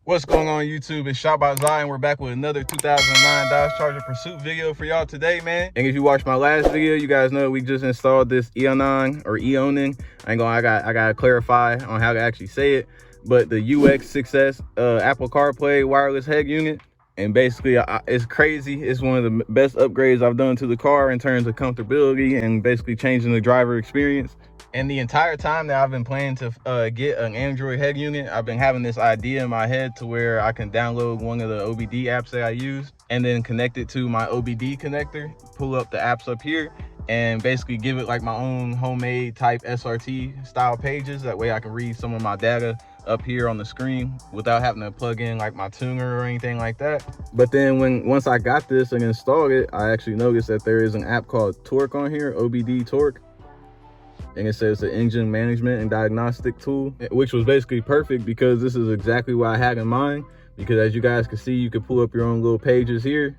What's going on YouTube? It's Shot by Zai, and we're back with another 2009 Dodge Charger Pursuit video for y'all today, man. And if you watched my last video, you guys know we just installed this Eoning or Eoning. I gotta clarify on how to actually say it, but the UX Success Apple CarPlay wireless head unit. And basically, it's crazy. It's one of the best upgrades I've done to the car in terms of comfortability and basically changing the driver experience. And the entire time that I've been planning to get an Android head unit, I've been having this idea in my head to where I can download one of the OBD apps that I use and then connect it to my OBD connector, pull up the apps up here, and basically give it like my own homemade type SRT style pages. That way I can read some of my data up here on the screen without having to plug in like my tuner or anything like that. But then once I got this and installed it, I actually noticed that there is an app called Torque on here, OBD Torque. And it says the engine management and diagnostic tool, which was basically perfect because this is exactly what I had in mind. Because as you guys can see, you can pull up your own little pages here,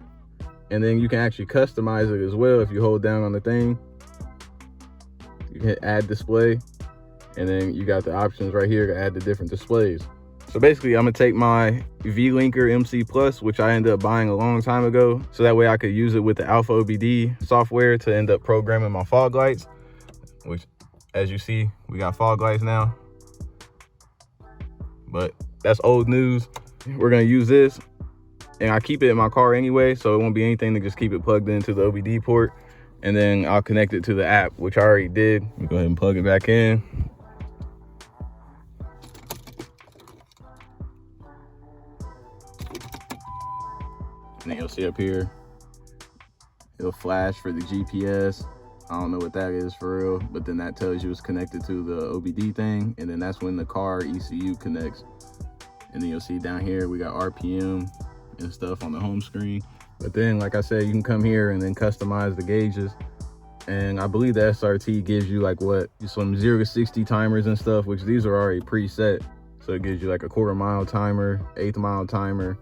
and then you can actually customize it as well. If you hold down on the thing, you can hit add display, and then you got the options right here to add the different displays. So basically, I'm gonna take my V-Linker MC Plus, which I ended up buying a long time ago, so that way I could use it with the Alpha OBD software to end up programming my fog lights, which, as you see, we got fog lights now, but that's old news. We're gonna use this, and I keep it in my car anyway, so it won't be anything to just keep it plugged into the OBD port, and then I'll connect it to the app, which I already did. Let me go ahead and plug it back in. And then you'll see up here, it'll flash for the GPS. I don't know what that is for real, but then that tells you it's connected to the OBD thing, and then that's when the car ECU connects. And then you'll see down here we got RPM and stuff on the home screen. But then, like I said, you can come here and then customize the gauges. And I believe the SRT gives you like some 0 to 60 timers and stuff, which these are already preset. So it gives you like a 1/4 mile timer, 1/8 mile timer,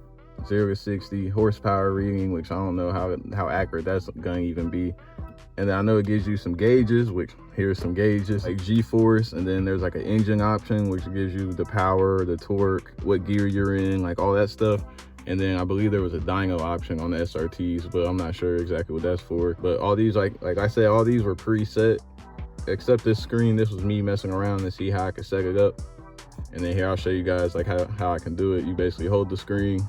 0 to 60 horsepower reading, which I don't know how accurate that's gonna even be. And then I know it gives you some gauges, which here's some gauges like G-force, and then there's like an engine option, which gives you the power, the torque, what gear you're in, like all that stuff. And then I believe there was a dyno option on the SRTs, but I'm not sure exactly what that's for. But all these, like I said, all these were preset, except this screen. This was me messing around to see how I could set it up. And then here I'll show you guys like how I can do it. You basically hold the screen,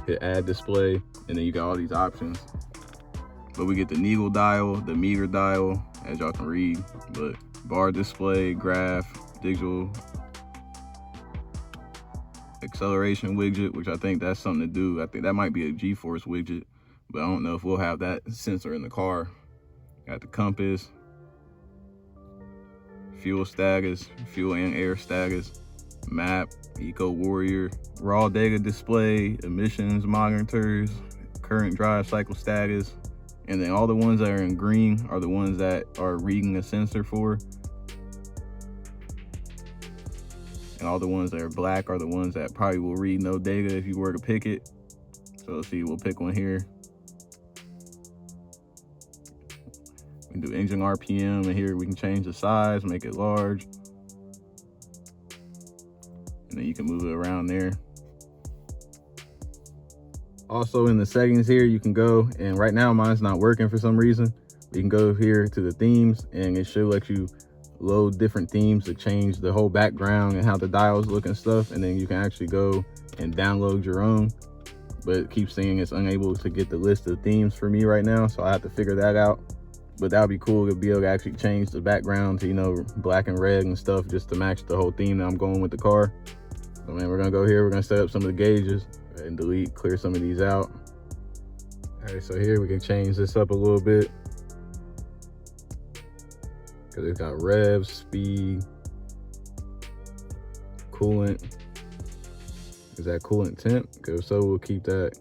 hit add display, and then you got all these options. But we get the needle dial, the meter dial, as y'all can read, but bar display, graph, digital acceleration widget, which I think that's something to do. I think that might be a G-force widget, but I don't know if we'll have that sensor in the car. Got the compass, fuel status, fuel and air status, map, Eco Warrior, raw data display, emissions monitors, current drive cycle status. And then all the ones that are in green are the ones that are reading a sensor for. And all the ones that are black are the ones that probably will read no data if you were to pick it. So let's see, we'll pick one here. We can do engine RPM, and here we can change the size, make it large. And then you can move it around there. Also in the settings here, you can go, and right now mine's not working for some reason. You can go here to the themes, and it should let you load different themes to change the whole background and how the dials look and stuff. And then you can actually go and download your own, but it keeps saying it's unable to get the list of themes for me right now, so I have to figure that out. But that would be cool to be able to actually change the background to, you know, black and red and stuff, just to match the whole theme that I'm going with the car. So man, we're gonna go here, we're gonna set up some of the gauges and delete, clear some of these out. All right, so here we can change this up a little bit, because it's got revs, speed, coolant. Is that coolant temp? Because so we'll keep that.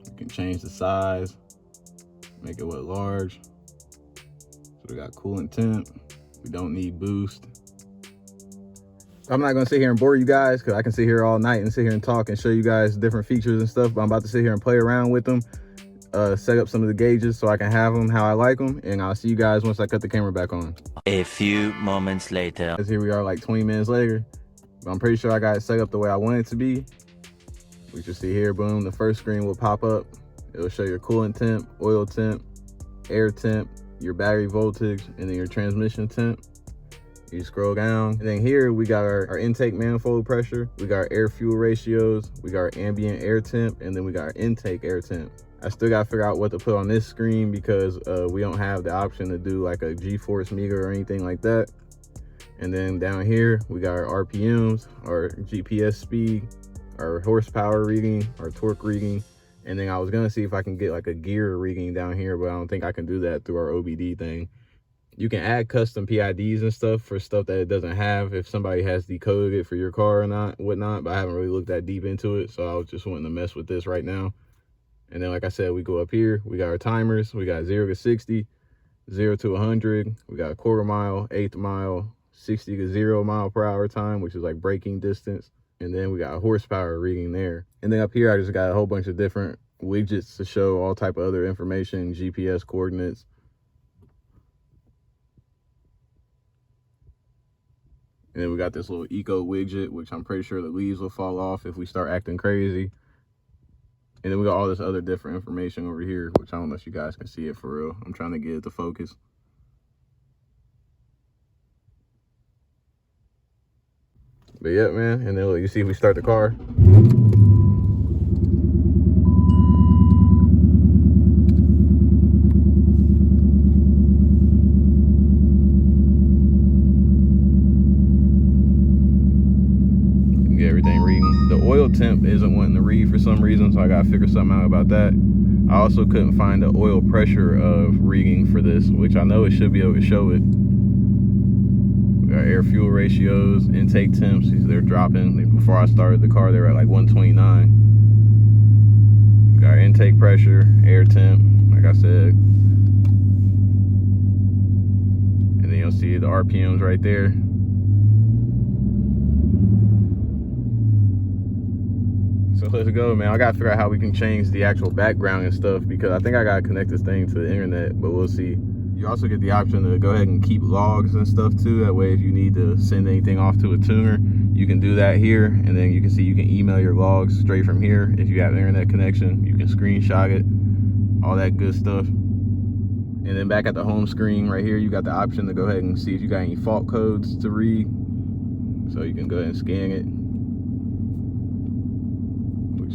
We can change the size, make it large. So we got coolant temp. We don't need boost. I'm not gonna sit here and bore you guys, because I can sit here all night and sit here and talk and show you guys different features and stuff, but I'm about to sit here and play around with them, set up some of the gauges so I can have them how I like them, and I'll see you guys once I cut the camera back on. A few moments later. Here we are like 20 minutes later. But I'm pretty sure I got it set up the way I want it to be. We can see here, boom, the first screen will pop up. It'll show your coolant temp, oil temp, air temp, your battery voltage, and then your transmission temp. You scroll down, and then here we got our intake manifold pressure, we got our air fuel ratios, we got our ambient air temp, and then we got our intake air temp. I still gotta figure out what to put on this screen because we don't have the option to do like a G-force meter or anything like that. And then down here, we got our RPMs, our GPS speed, our horsepower reading, our torque reading. And then I was gonna see if I can get like a gear reading down here, but I don't think I can do that through our OBD thing. You can add custom PIDs and stuff for stuff that it doesn't have if somebody has decoded it for your car or not, whatnot, but I haven't really looked that deep into it. So I was just wanting to mess with this right now. And then, like I said, we go up here, we got our timers, we got 0 to 60, 0 to 100, we got a quarter mile, eighth mile, 60 to 0 mile per hour time, which is like braking distance. And then we got a horsepower reading there. And then up here, I just got a whole bunch of different widgets to show all type of other information, GPS coordinates. And then we got this little eco widget, which I'm pretty sure the leaves will fall off if we start acting crazy. And then we got all this other different information over here, which I don't know if you guys can see it for real. I'm trying to get it to focus. But yeah, man, and then look, you see if we start the car. Get everything reading. The oil temp isn't wanting to read for some reason, so I gotta figure something out about that. I also couldn't find the oil pressure reading for this, which I know it should be able to show it. We got air fuel ratios, intake temps, they're dropping. Before I started the car, they were at like 129. We got our intake pressure, air temp, like I said. And then you'll see the RPMs right there. So let's go, man. I gotta figure out how we can change the actual background and stuff because I think I gotta connect this thing to the internet, but we'll see. You also get the option to go ahead and keep logs and stuff too. That way, if you need to send anything off to a tuner, you can do that here. And then you can see you can email your logs straight from here. If you have internet connection, you can screenshot it, all that good stuff. And then back at the home screen right here, you got the option to go ahead and see if you got any fault codes to read. So you can go ahead and scan it.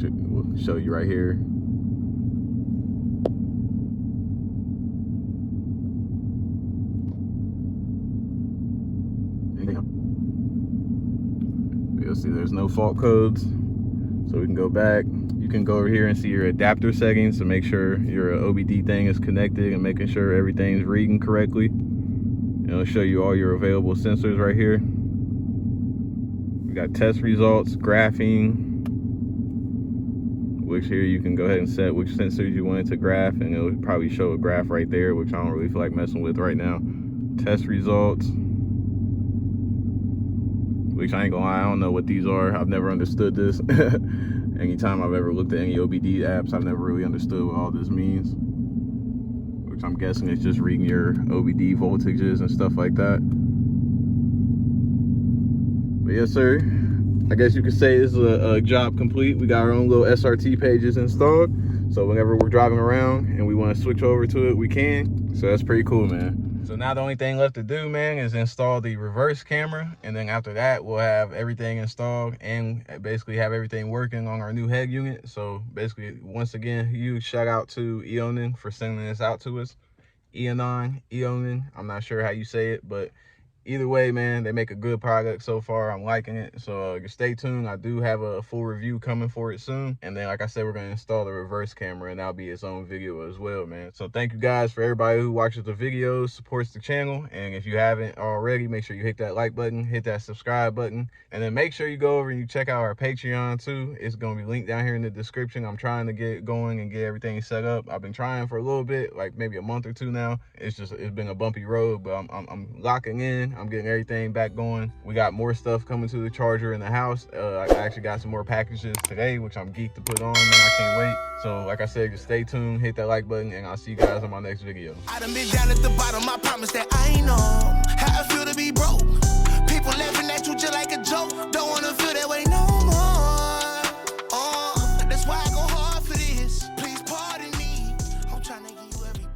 We'll show you right here. You'll see there's no fault codes, so we can go back. You can go over here and see your adapter settings to make sure your OBD thing is connected and making sure everything's reading correctly. And it'll show you all your available sensors right here. We got test results, graphing, which here you can go ahead and set which sensors you want it to graph, and it'll probably show a graph right there, which I don't really feel like messing with right now. Test results, which I ain't gonna lie, I don't know what these are. I've never understood this. Anytime I've ever looked at any OBD apps, I've never really understood what all this means, which I'm guessing is just reading your OBD voltages and stuff like that. But yes, sir, I guess you could say this is a job complete. We got our own little SRT pages installed, so whenever we're driving around and we want to switch over to it, we can. So that's pretty cool, man. So now the only thing left to do, man, is install the reverse camera, and then after that we'll have everything installed and basically have everything working on our new head unit. So basically, once again, huge shout out to Eonin for sending this out to us. Eonin, I'm not sure how you say it, but either way, man, they make a good product so far. I'm liking it. So stay tuned. I do have a full review coming for it soon. And then, like I said, we're going to install the reverse camera, and that'll be its own video as well, man. So thank you guys for everybody who watches the videos, supports the channel. And if you haven't already, make sure you hit that like button, hit that subscribe button. And then make sure you go over and you check out our Patreon too. It's going to be linked down here in the description. I'm trying to get going and get everything set up. I've been trying for a little bit, like maybe a month or two now. It's been a bumpy road, but I'm locking in. I'm getting everything back going. We got more stuff coming to the charger in the house. I actually got some more packages today, which I'm geeked to put on, man. I can't wait. So like I said, just stay tuned, hit that like button, and I'll see you guys on my next video. I done been down at the bottom. I promise that I know how I feel to be broke. People laughing at you treat you like a joke. Don't wanna feel that way no more. That's why I go hard for this. Please pardon me. I'm trying to give you every